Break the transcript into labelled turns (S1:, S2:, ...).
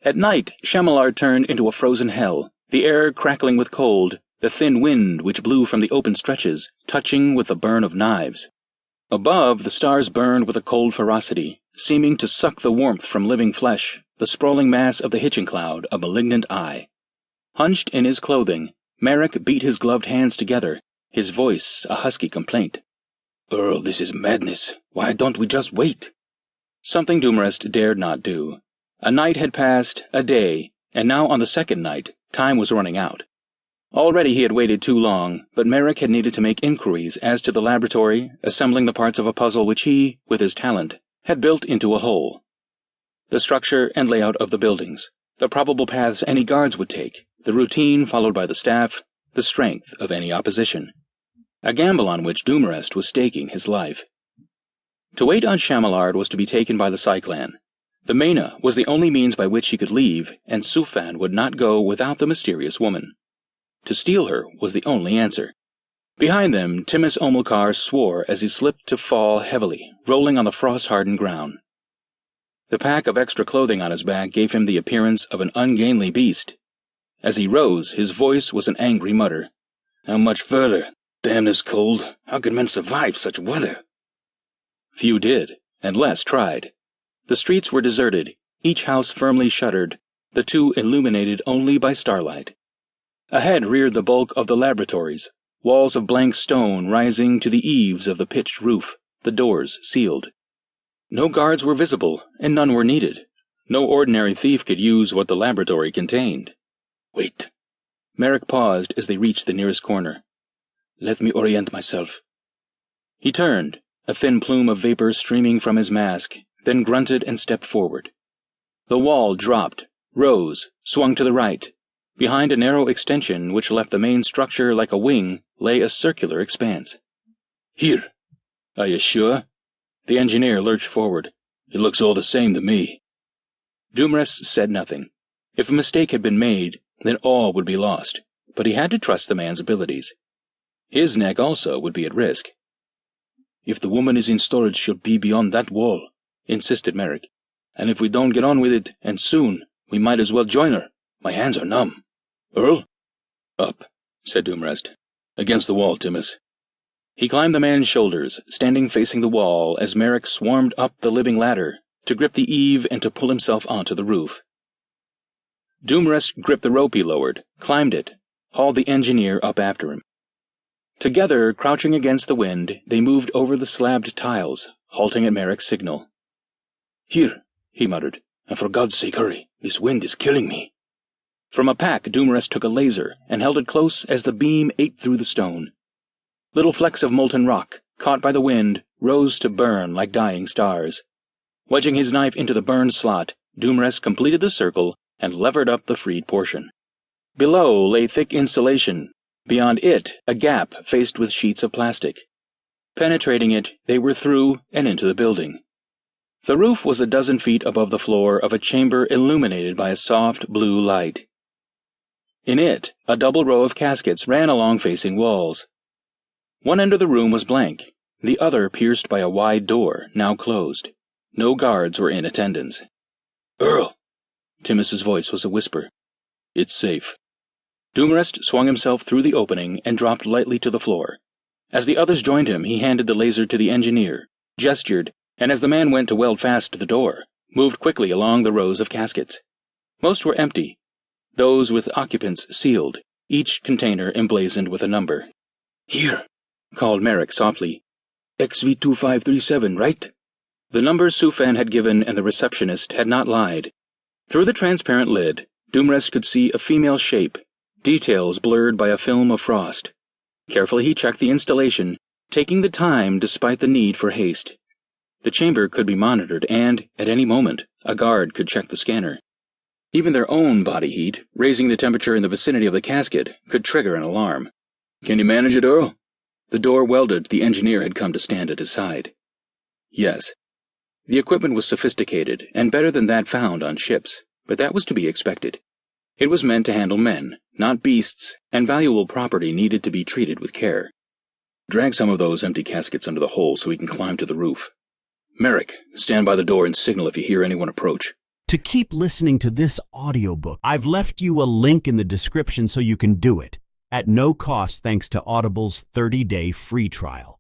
S1: At night, Chamillard turned into a frozen hell, the air crackling with cold, the thin wind which blew from the open stretches, touching with the burn of knives. Above, the stars burned with a cold ferocity, seeming to suck the warmth from living flesh, the sprawling mass of the hitching cloud a malignant eye. Hunched in his clothing, Merrick beat his gloved hands together, his voice a husky complaint. "Earl, this is madness. Why don't we just wait?" Something Dumarest dared not do. A night had passed, a day, and now on the second night, time was running out. Already he had waited too long, but Merrick had needed to make inquiries as to the laboratory, assembling the parts of a puzzle which he, with his talent, had built into a whole. The structure and layout of the buildings, the probable paths any guards would take, the routine followed by the staff, the strength of any opposition. A gamble on which Dumarest was staking his life. To wait on Chamillard was to be taken by the Cyclan. The Mena was the only means by which he could leave, and Sufan would not go without the mysterious woman. To steal her was the only answer. Behind them, Timus Omilcar swore as he slipped to fall heavily, rolling on the frost-hardened ground. The pack of extra clothing on his back gave him the appearance of an ungainly beast. As he rose, his voice was an angry mutter. "How much further? Damn this cold. How could men survive such weather?" Few did, and less tried. The streets were deserted, each house firmly shuttered, the two illuminated only by starlight. Ahead reared the bulk of the laboratories, walls of blank stone rising to the eaves of the pitched roof, the doors sealed. No guards were visible, and none were needed. No ordinary thief could use what the laboratory contained. "Wait." Merrick paused as they reached the nearest corner. "Let me orient myself." He turned, a thin plume of vapor streaming from his mask, then grunted and stepped forward. The wall dropped, rose, swung to the right. Behind a narrow extension which left the main structure like a wing lay a circular expanse. "Here." "Are you sure?" The engineer lurched forward. "It looks all the same to me." Dumarest said nothing. If a mistake had been made, then all would be lost, but he had to trust the man's abilities. His neck also would be at risk. "If the woman is in storage, she'll be beyond that wall," insisted Merrick. "And if we don't get on with it, and soon, we might as well join her. My hands are numb." "Earl?" "Up," said Dumarest. "Against the wall, Timus." He climbed the man's shoulders, standing facing the wall as Merrick swarmed up the living ladder, to grip the eave and to pull himself onto the roof. Dumarest gripped the rope he lowered, climbed it, hauled the engineer up after him. Together, crouching against the wind, they moved over the slabbed tiles, halting at Merrick's signal. "Here," he muttered, "and for God's sake hurry, this wind is killing me." From a pack, Dumarest took a laser and held it close as the beam ate through the stone. Little flecks of molten rock, caught by the wind, rose to burn like dying stars. Wedging his knife into the burned slot, Dumarest completed the circle and levered up the freed portion. Below lay thick insulation. Beyond it, a gap faced with sheets of plastic. Penetrating it, they were through and into the building. The roof was a dozen feet above the floor of a chamber illuminated by a soft blue light. In it, a double row of caskets ran along facing walls. One end of the room was blank, the other pierced by a wide door, now closed. No guards were in attendance. "Earl!" Timus's voice was a whisper. "It's safe." Dumarest swung himself through the opening and dropped lightly to the floor. As the others joined him, he handed the laser to the engineer, gestured, and as the man went to weld fast the door, moved quickly along the rows of caskets. Most were empty, those with occupants sealed, each container emblazoned with a number. "Here," called Merrick softly. "XV2537, right?" The number Sufan had given and the receptionist had not lied. Through the transparent lid, Dumarest could see a female shape, details blurred by a film of frost. Carefully he checked the installation, taking the time despite the need for haste. The chamber could be monitored and, at any moment, a guard could check the scanner. Even their own body heat, raising the temperature in the vicinity of the casket, could trigger an alarm. "Can you manage it, Earl?" The door welded, the engineer had come to stand at his side. "Yes." The equipment was sophisticated, and better than that found on ships, but that was to be expected. It was meant to handle men, not beasts, and valuable property needed to be treated with care. "Drag some of those empty caskets under the hole so we can climb to the roof. Merrick, stand by the door and signal if you hear anyone approach."
S2: to keep listening to this audiobook. I've left you a link in the description so you can do it, at no cost thanks to Audible's 30-day free trial.